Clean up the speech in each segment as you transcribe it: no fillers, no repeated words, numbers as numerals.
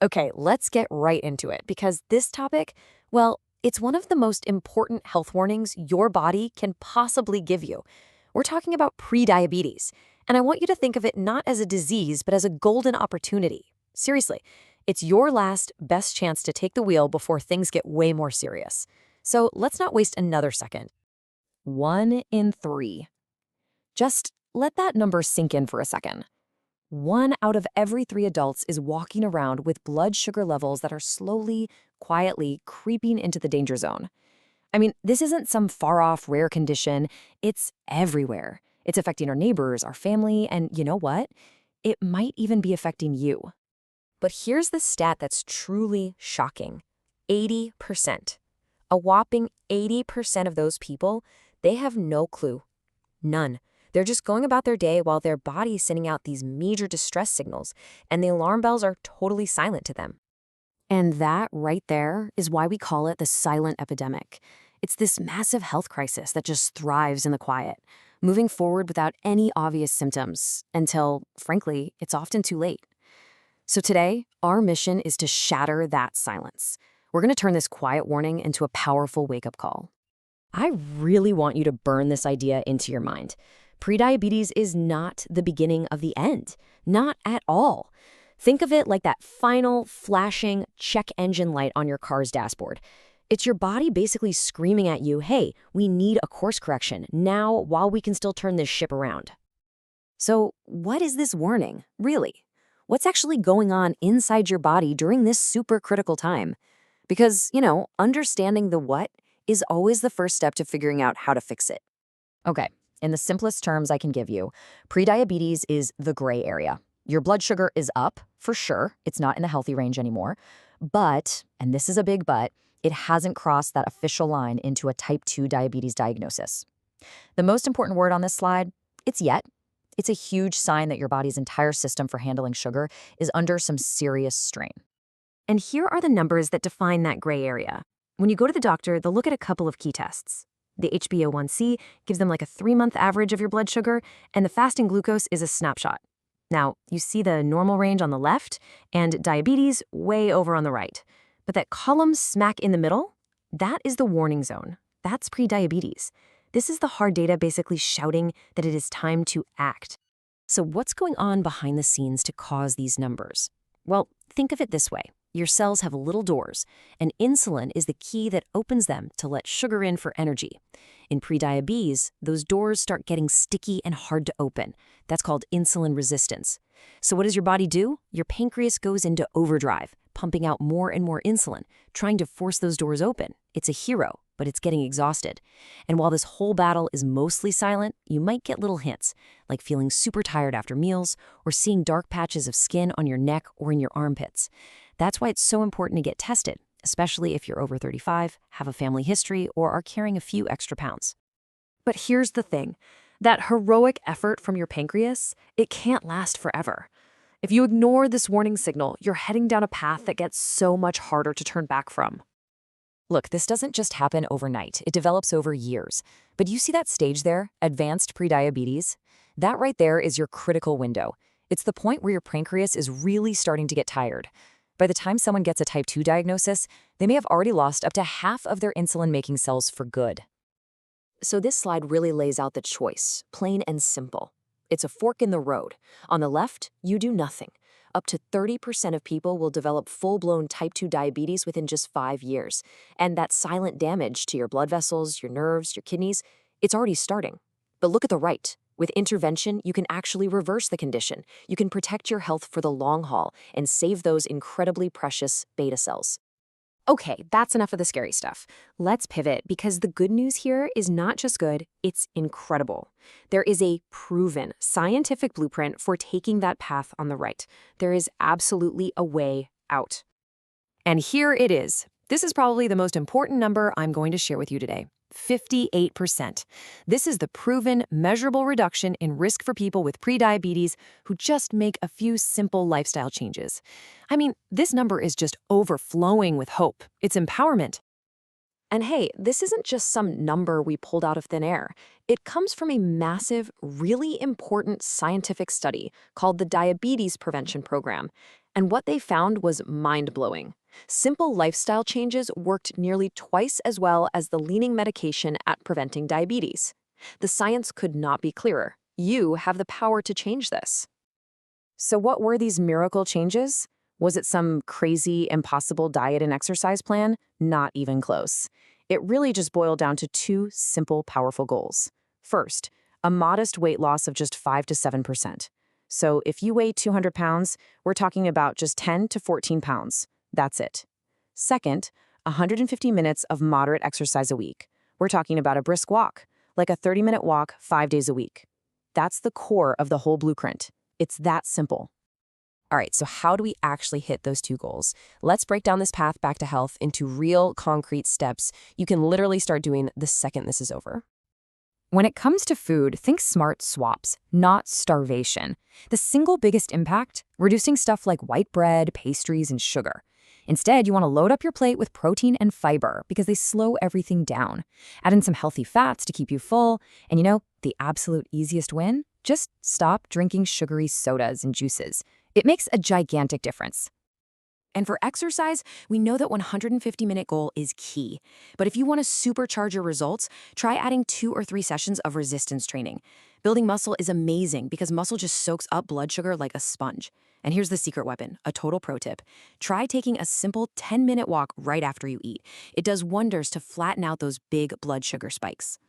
Okay, let's get right into it because this topic, well, it's one of the most important health warnings your body can possibly give you. We're talking about prediabetes, and I want you to think of it not as a disease, but as a golden opportunity. Seriously, it's your last, best chance to take the wheel before things get way more serious. So let's not waste another second. 1 in 3. Just let that number sink in for a second. 1 out of every 3 adults is walking around with blood sugar levels that are slowly, quietly creeping into the danger zone. I mean, this isn't some far-off rare condition. It's everywhere. It's affecting our neighbors, our family, and you know what? It might even be affecting you. But here's the stat that's truly shocking. 80%. A whopping 80% of those people, they have no clue. None. They're just going about their day while their body's sending out these major distress signals, and the alarm bells are totally silent to them. And that right there is why we call it the silent epidemic. It's this massive health crisis that just thrives in the quiet, moving forward without any obvious symptoms until, frankly, it's often too late. So today, our mission is to shatter that silence. We're going to turn this quiet warning into a powerful wake-up call. I really want you to burn this idea into your mind. Prediabetes is not the beginning of the end. Not at all. Think of it like that final, flashing check engine light on your car's dashboard. It's your body basically screaming at you, hey, we need a course correction now while we can still turn this ship around. So what is this warning, really? What's actually going on inside your body during this super critical time? Because, understanding the what is always the first step to figuring out how to fix it. Okay, in the simplest terms I can give you, prediabetes is the gray area. Your blood sugar is up, for sure. It's not in the healthy range anymore. But, and this is a big but, it hasn't crossed that official line into a type 2 diabetes diagnosis. The most important word on this slide, it's yet. It's a huge sign that your body's entire system for handling sugar is under some serious strain. And here are the numbers that define that gray area. When you go to the doctor, they'll look at a couple of key tests. The HbA1c gives them like a 3-month average of your blood sugar, and the fasting glucose is a snapshot. Now, you see the normal range on the left and diabetes way over on the right. But that column smack in the middle, that is the warning zone. That's prediabetes. This is the hard data basically shouting that it is time to act. So what's going on behind the scenes to cause these numbers? Well, think of it this way. Your cells have little doors, and insulin is the key that opens them to let sugar in for energy. In prediabetes, those doors start getting sticky and hard to open. That's called insulin resistance. So what does your body do? Your pancreas goes into overdrive, pumping out more and more insulin, trying to force those doors open. It's a hero, but it's getting exhausted. And while this whole battle is mostly silent, you might get little hints, like feeling super tired after meals or seeing dark patches of skin on your neck or in your armpits. That's why it's so important to get tested, especially if you're over 35, have a family history, or are carrying a few extra pounds. But here's the thing. That heroic effort from your pancreas, it can't last forever. If you ignore this warning signal, you're heading down a path that gets so much harder to turn back from. Look, this doesn't just happen overnight. It develops over years. But you see that stage there, advanced prediabetes? That right there is your critical window. It's the point where your pancreas is really starting to get tired. By the time someone gets a type 2 diagnosis, they may have already lost up to half of their insulin-making cells for good. So this slide really lays out the choice, plain and simple. It's a fork in the road. On the left, you do nothing. Up to 30% of people will develop full-blown type 2 diabetes within just 5 years. And that silent damage to your blood vessels, your nerves, your kidneys, it's already starting. But look at the right. With intervention, you can actually reverse the condition. You can protect your health for the long haul and save those incredibly precious beta cells. Okay, that's enough of the scary stuff. Let's pivot because the good news here is not just good, it's incredible. There is a proven scientific blueprint for taking that path on the right. There is absolutely a way out. And here it is. This is probably the most important number I'm going to share with you today. 58%. This is the proven, measurable reduction in risk for people with prediabetes who just make a few simple lifestyle changes. I mean, this number is just overflowing with hope. It's empowerment. And hey, this isn't just some number we pulled out of thin air. It comes from a massive, really important scientific study called the Diabetes Prevention Program. And what they found was mind-blowing. Simple lifestyle changes worked nearly twice as well as the leaning medication at preventing diabetes. The science could not be clearer. You have the power to change this. So what were these miracle changes? Was it some crazy, impossible diet and exercise plan? Not even close. It really just boiled down to two simple, powerful goals. First, a modest weight loss of just 5 to 7%. So if you weigh 200 pounds, we're talking about just 10 to 14 pounds. That's it. Second, 150 minutes of moderate exercise a week. We're talking about a brisk walk, like a 30-minute walk 5 days a week. That's the core of the whole blueprint. It's that simple. All right, so how do we actually hit those two goals? Let's break down this path back to health into real, concrete steps you can literally start doing the second this is over. When it comes to food, think smart swaps, not starvation. The single biggest impact? Reducing stuff like white bread, pastries, and sugar. Instead, you want to load up your plate with protein and fiber because they slow everything down. Add in some healthy fats to keep you full. And the absolute easiest win? Just stop drinking sugary sodas and juices. It makes a gigantic difference. And for exercise, we know that 150-minute goal is key. But if you want to supercharge your results, try adding 2 or 3 sessions of resistance training. Building muscle is amazing because muscle just soaks up blood sugar like a sponge. And here's the secret weapon, a total pro tip. Try taking a simple 10-minute walk right after you eat. It does wonders to flatten out those big blood sugar spikes.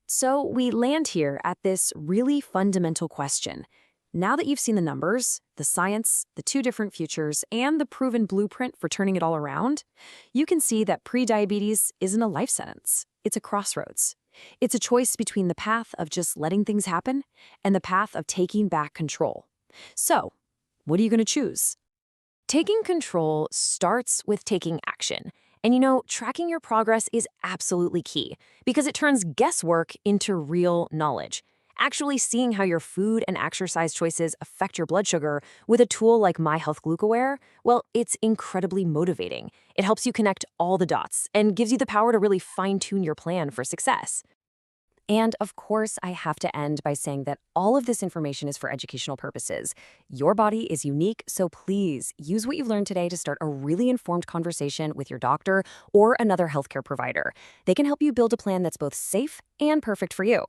So we land here at this really fundamental question. Now that you've seen the numbers, the science, the 2 different futures, and the proven blueprint for turning it all around, you can see that prediabetes isn't a life sentence. It's a crossroads. It's a choice between the path of just letting things happen and the path of taking back control. So, what are you going to choose? Taking control starts with taking action. And tracking your progress is absolutely key because it turns guesswork into real knowledge. Actually seeing how your food and exercise choices affect your blood sugar with a tool like My Health Gheware, well, it's incredibly motivating. It helps you connect all the dots and gives you the power to really fine-tune your plan for success. And of course, I have to end by saying that all of this information is for educational purposes. Your body is unique, so please use what you've learned today to start a really informed conversation with your doctor or another healthcare provider. They can help you build a plan that's both safe and perfect for you.